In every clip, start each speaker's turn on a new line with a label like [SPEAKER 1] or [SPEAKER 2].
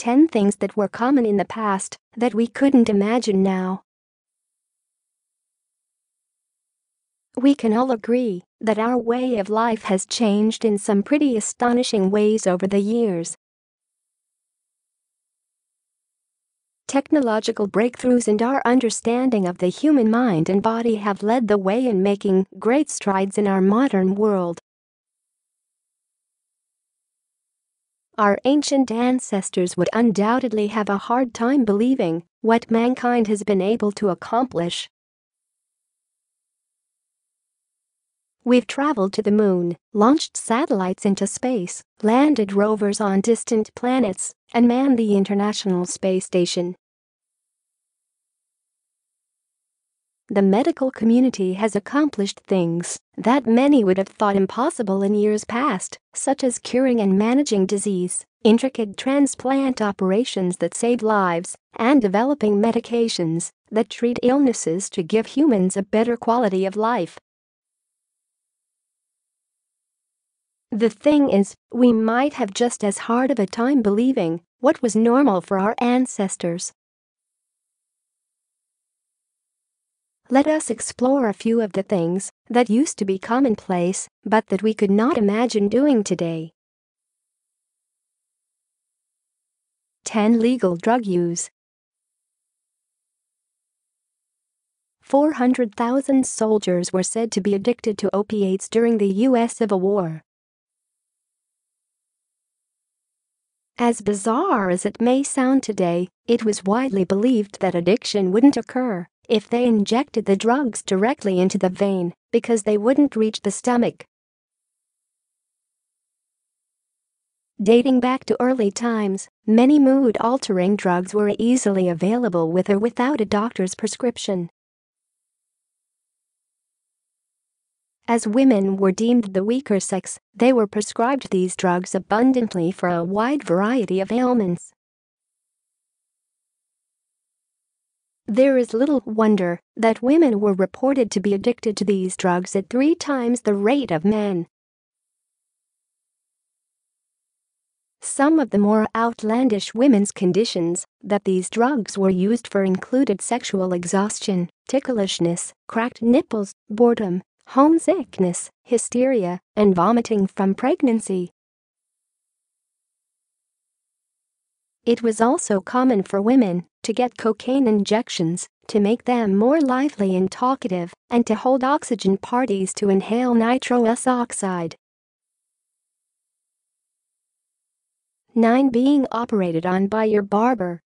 [SPEAKER 1] 10 things that were common in the past that we couldn't imagine now. We can all agree that our way of life has changed in some pretty astonishing ways over the years. Technological breakthroughs and our understanding of the human mind and body have led the way in making great strides in our modern world. Our ancient ancestors would undoubtedly have a hard time believing what mankind has been able to accomplish. We've traveled to the moon, launched satellites into space, landed rovers on distant planets, and manned the International Space Station. The medical community has accomplished things that many would have thought impossible in years past, such as curing and managing disease, intricate transplant operations that save lives, and developing medications that treat illnesses to give humans a better quality of life. The thing is, we might have just as hard of a time believing what was normal for our ancestors. Let us explore a few of the things that used to be commonplace but that we could not imagine doing today. 10 Legal drug use. 400,000 soldiers were said to be addicted to opiates during the U.S. Civil War. As bizarre as it may sound today, it was widely believed that addiction wouldn't occur if they injected the drugs directly into the vein because they wouldn't reach the stomach. Dating back to early times, many mood-altering drugs were easily available with or without a doctor's prescription. As women were deemed the weaker sex, they were prescribed these drugs abundantly for a wide variety of ailments. There is little wonder that women were reported to be addicted to these drugs at 3 times the rate of men. Some of the more outlandish women's conditions that these drugs were used for included sexual exhaustion, ticklishness, cracked nipples, boredom, homesickness, hysteria, and vomiting from pregnancy. It was also common for women to get cocaine injections to make them more lively and talkative and to hold oxygen parties to inhale nitrous oxide. 9 Being operated on by your barber.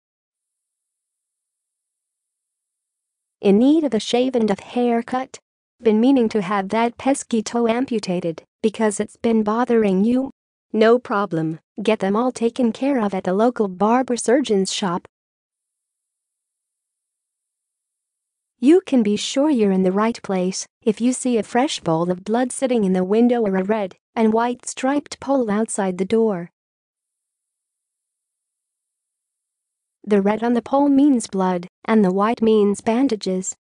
[SPEAKER 1] In need of a shave and a haircut? Been meaning to have that pesky toe amputated because it's been bothering you? No problem, get them all taken care of at the local barber surgeon's shop. You can be sure you're in the right place if you see a fresh bowl of blood sitting in the window or a red and white striped pole outside the door. The red on the pole means blood, and the white means bandages.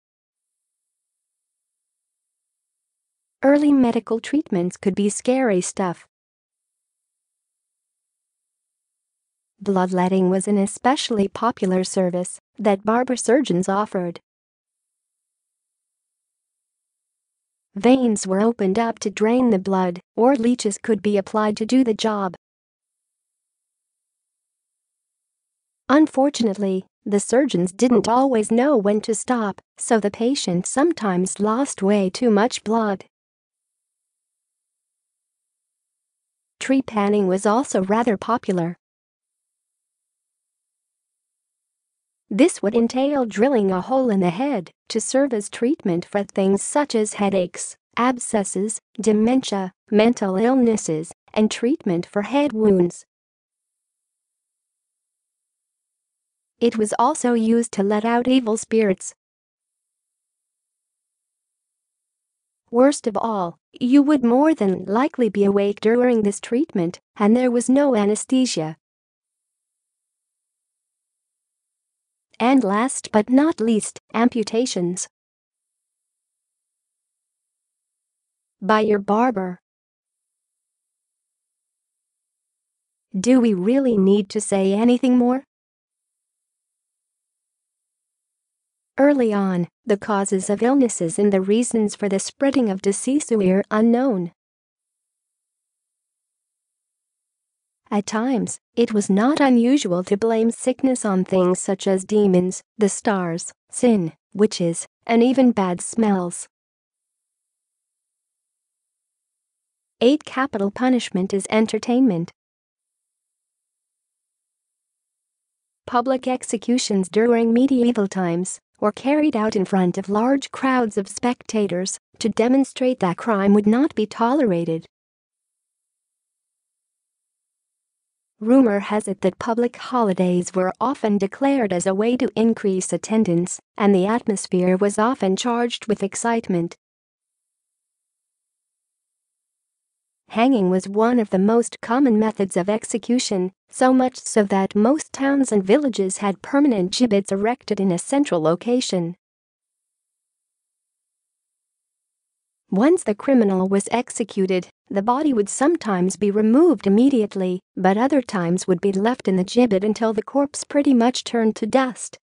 [SPEAKER 1] Early medical treatments could be scary stuff. Bloodletting was an especially popular service that barber surgeons offered. Veins were opened up to drain the blood, or leeches could be applied to do the job. Unfortunately, the surgeons didn't always know when to stop, so the patient sometimes lost way too much blood. Tree panning was also rather popular. This would entail drilling a hole in the head to serve as treatment for things such as headaches, abscesses, dementia, mental illnesses, and treatment for head wounds. It was also used to let out evil spirits. Worst of all, you would more than likely be awake during this treatment, and there was no anesthesia. And last but not least, amputations. By your barber. Do we really need to say anything more? Early on, the causes of illnesses and the reasons for the spreading of disease were unknown. At times, it was not unusual to blame sickness on things such as demons, the stars, sin, witches, and even bad smells. 8. Capital punishment is entertainment. Public executions during medieval times were carried out in front of large crowds of spectators to demonstrate that crime would not be tolerated. Rumor has it that public holidays were often declared as a way to increase attendance, and the atmosphere was often charged with excitement. Hanging was one of the most common methods of execution, so much so that most towns and villages had permanent gibbets erected in a central location. Once the criminal was executed, the body would sometimes be removed immediately, but other times would be left in the gibbet until the corpse pretty much turned to dust.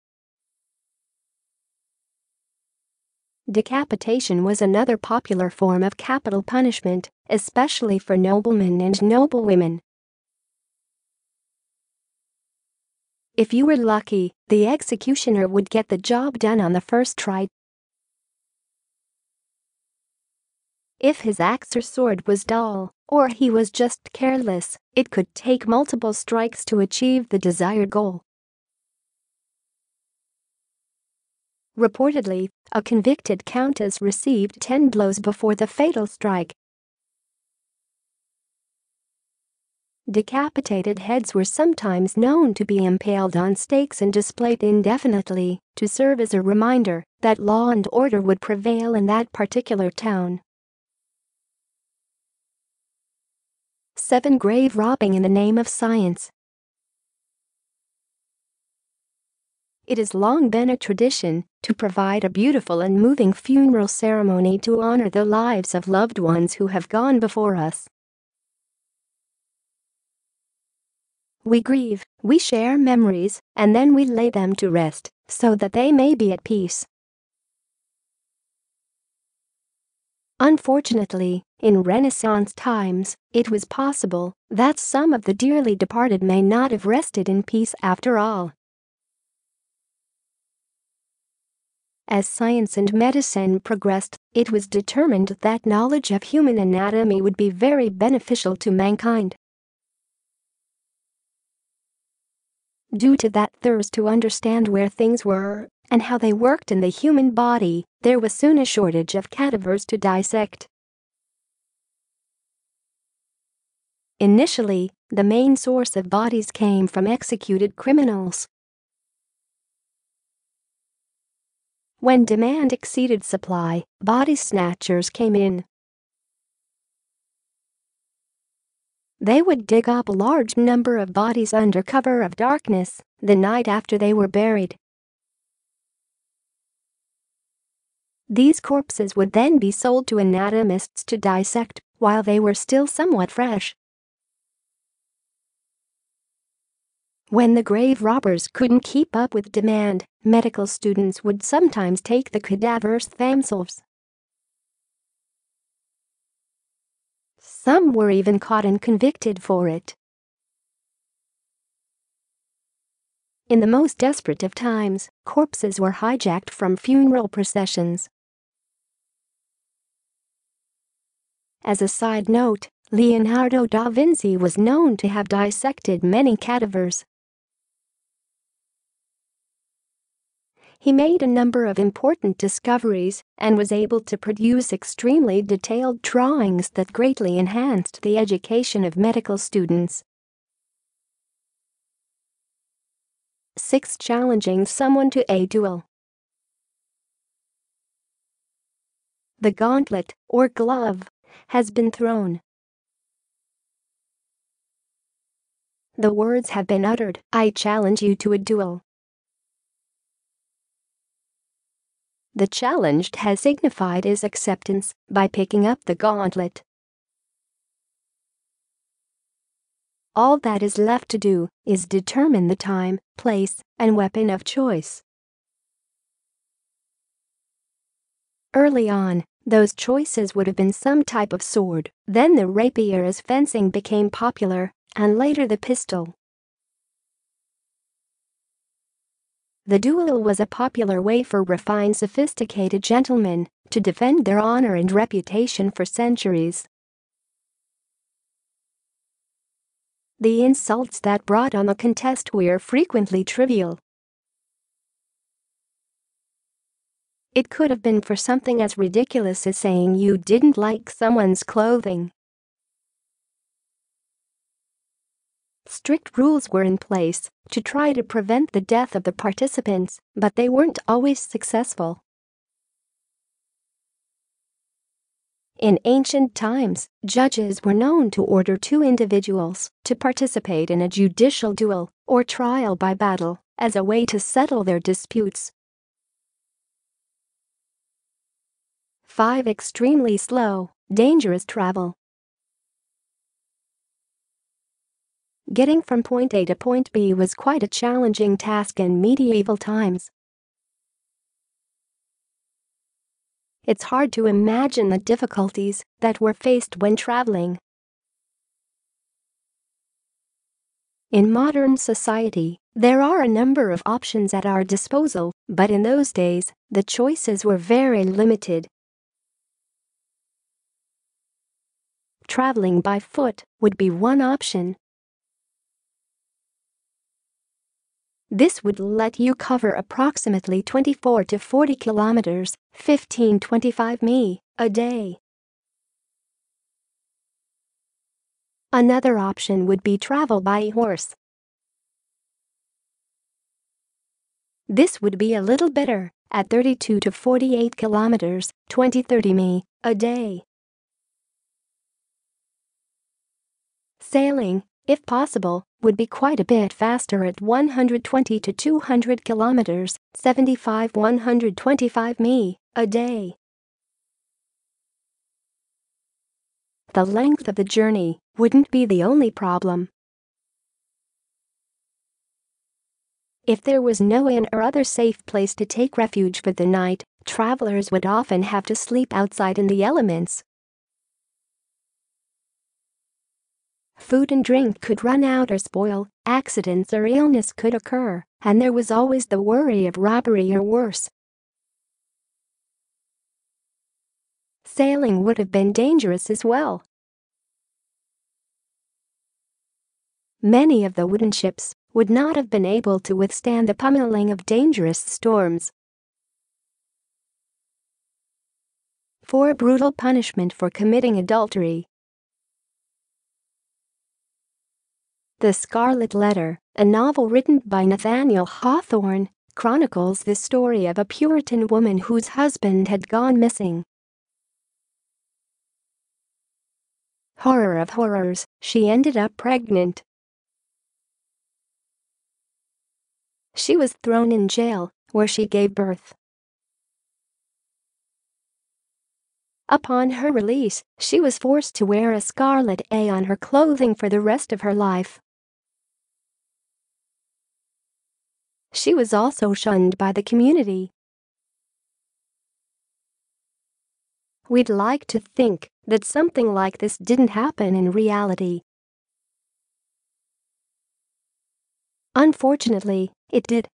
[SPEAKER 1] Decapitation was another popular form of capital punishment, especially for noblemen and noblewomen. If you were lucky, the executioner would get the job done on the first try. If his axe or sword was dull, or he was just careless, it could take multiple strikes to achieve the desired goal. Reportedly, a convicted countess received 10 blows before the fatal strike. Decapitated heads were sometimes known to be impaled on stakes and displayed indefinitely to serve as a reminder that law and order would prevail in that particular town. 7. Grave robbing in the name of science. It has long been a tradition to provide a beautiful and moving funeral ceremony to honor the lives of loved ones who have gone before us. We grieve, we share memories, and then we lay them to rest, so that they may be at peace. Unfortunately, in Renaissance times, it was possible that some of the dearly departed may not have rested in peace after all. As science and medicine progressed, it was determined that knowledge of human anatomy would be very beneficial to mankind. Due to that thirst to understand where things were and how they worked in the human body, there was soon a shortage of cadavers to dissect. Initially, the main source of bodies came from executed criminals. When demand exceeded supply, body snatchers came in. They would dig up a large number of bodies under cover of darkness the night after they were buried. These corpses would then be sold to anatomists to dissect while they were still somewhat fresh. When the grave robbers couldn't keep up with demand, medical students would sometimes take the cadavers themselves. Some were even caught and convicted for it. In the most desperate of times, corpses were hijacked from funeral processions. As a side note, Leonardo da Vinci was known to have dissected many cadavers. He made a number of important discoveries and was able to produce extremely detailed drawings that greatly enhanced the education of medical students. 6. Challenging someone to a duel. The gauntlet, or glove, has been thrown. The words have been uttered, "I challenge you to a duel." The challenged has signified his acceptance by picking up the gauntlet. All that is left to do is determine the time, place, and weapon of choice. Early on, those choices would have been some type of sword, then the rapier as fencing became popular, and later the pistol. The duel was a popular way for refined, sophisticated gentlemen to defend their honor and reputation for centuries. The insults that brought on the contest were frequently trivial. It could have been for something as ridiculous as saying you didn't like someone's clothing. Strict rules were in place to try to prevent the death of the participants, but they weren't always successful. In ancient times, judges were known to order two individuals to participate in a judicial duel or trial by battle as a way to settle their disputes. 5. Extremely slow, dangerous travel. Getting from point A to point B was quite a challenging task in medieval times. It's hard to imagine the difficulties that were faced when traveling. In modern society, there are a number of options at our disposal, but in those days, the choices were very limited. Traveling by foot would be one option. This would let you cover approximately 24 to 40 kilometers, 15-25 mi, a day. Another option would be travel by horse. This would be a little better, at 32 to 48 kilometers, 20-30 mi, a day. Sailing, if possible, would be quite a bit faster at 120 to 200 kilometers, 75-125 mi, a day. The length of the journey wouldn't be the only problem. If there was no inn or other safe place to take refuge for the night, travelers would often have to sleep outside in the elements. Food and drink could run out or spoil, accidents or illness could occur, and there was always the worry of robbery or worse. Sailing would have been dangerous as well. Many of the wooden ships would not have been able to withstand the pummeling of dangerous storms. 4. Brutal punishment for committing adultery. The Scarlet Letter, a novel written by Nathaniel Hawthorne, chronicles the story of a Puritan woman whose husband had gone missing. Horror of horrors, she ended up pregnant. She was thrown in jail, where she gave birth. Upon her release, she was forced to wear a scarlet A on her clothing for the rest of her life. She was also shunned by the community. We'd like to think that something like this didn't happen in reality. Unfortunately, it did.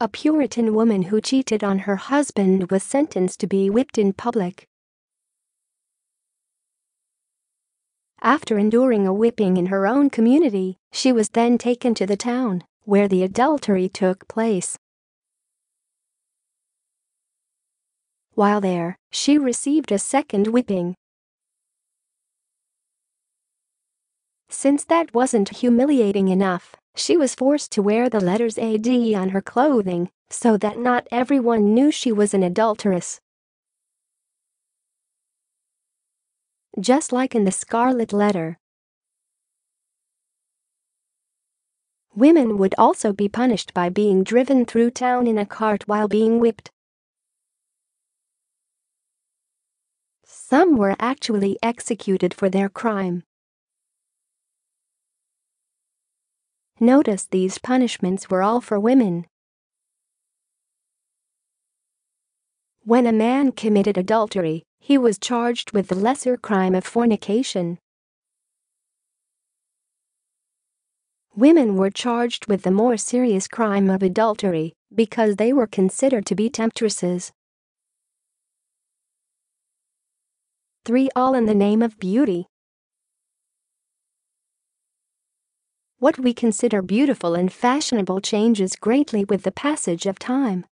[SPEAKER 1] A Puritan woman who cheated on her husband was sentenced to be whipped in public. After enduring a whipping in her own community, she was then taken to the town where the adultery took place. While there, she received a second whipping. Since that wasn't humiliating enough, she was forced to wear the letters AD on her clothing so that not everyone knew she was an adulteress. Just like in the Scarlet Letter, women would also be punished by being driven through town in a cart while being whipped. Some were actually executed for their crime. Notice these punishments were all for women. When a man committed adultery, he was charged with the lesser crime of fornication. Women were charged with the more serious crime of adultery because they were considered to be temptresses. 3. All in the name of beauty. What we consider beautiful and fashionable changes greatly with the passage of time.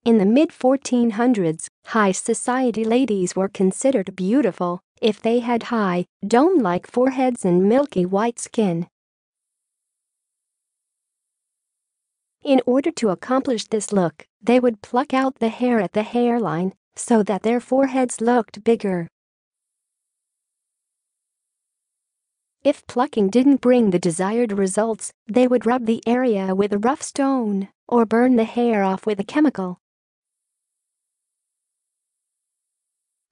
[SPEAKER 1] In the mid-1400s, high society ladies were considered beautiful if they had high, dome-like foreheads and milky white skin. In order to accomplish this look, they would pluck out the hair at the hairline so that their foreheads looked bigger. If plucking didn't bring the desired results, they would rub the area with a rough stone or burn the hair off with a chemical.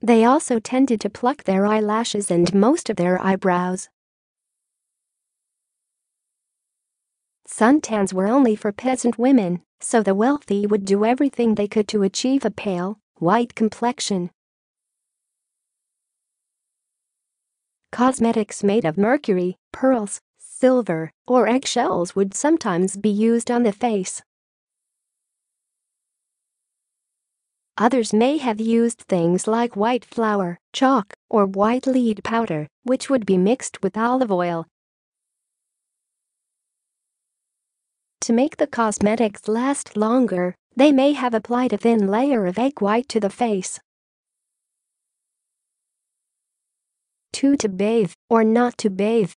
[SPEAKER 1] They also tended to pluck their eyelashes and most of their eyebrows. Suntans were only for peasant women, so the wealthy would do everything they could to achieve a pale, white complexion. Cosmetics made of mercury, pearls, silver, or eggshells would sometimes be used on the face. Others may have used things like white flour, chalk, or white lead powder, which would be mixed with olive oil. To make the cosmetics last longer, they may have applied a thin layer of egg white to the face. 2. To bathe or not to bathe.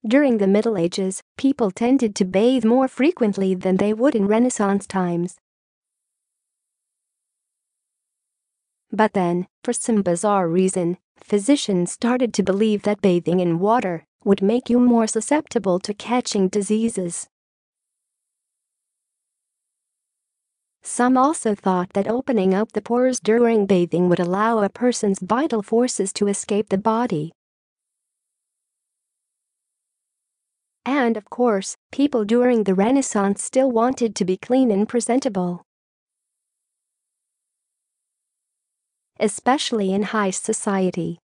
[SPEAKER 1] During the Middle Ages, people tended to bathe more frequently than they would in Renaissance times. But then, for some bizarre reason, physicians started to believe that bathing in water would make you more susceptible to catching diseases. Some also thought that opening up the pores during bathing would allow a person's vital forces to escape the body. And of course, people during the Renaissance still wanted to be clean and presentable. Especially in high society.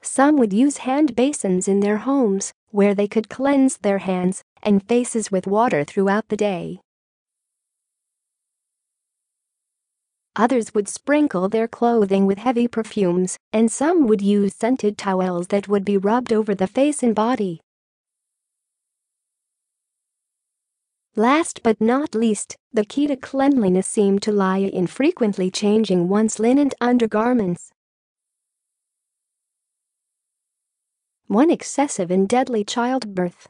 [SPEAKER 1] Some would use hand basins in their homes, where they could cleanse their hands and faces with water throughout the day. Others would sprinkle their clothing with heavy perfumes, and some would use scented towels that would be rubbed over the face and body. Last but not least, the key to cleanliness seemed to lie in frequently changing one's linen undergarments. One excessive and deadly childbirth.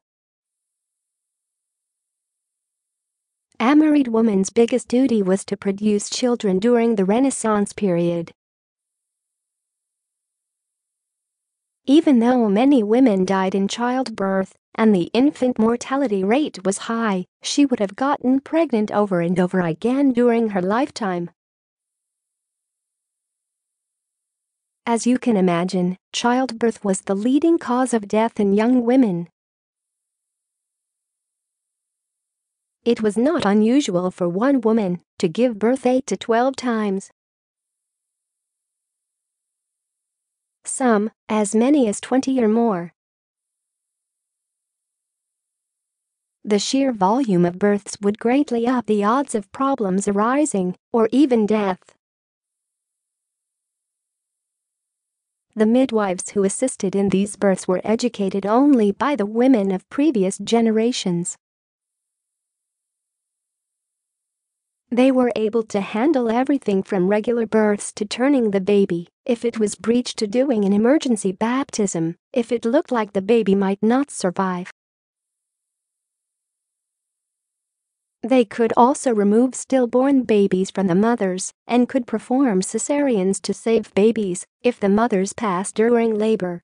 [SPEAKER 1] A married woman's biggest duty was to produce children during the Renaissance period. Even though many women died in childbirth and the infant mortality rate was high, she would have gotten pregnant over and over again during her lifetime. As you can imagine, childbirth was the leading cause of death in young women. It was not unusual for one woman to give birth 8 to 12 times. Some, as many as 20 or more. The sheer volume of births would greatly up the odds of problems arising, or even death. The midwives who assisted in these births were educated only by the women of previous generations. They were able to handle everything from regular births to turning the baby, if it was breached, to doing an emergency baptism, if it looked like the baby might not survive. They could also remove stillborn babies from the mothers and could perform cesareans to save babies if the mothers passed during labor.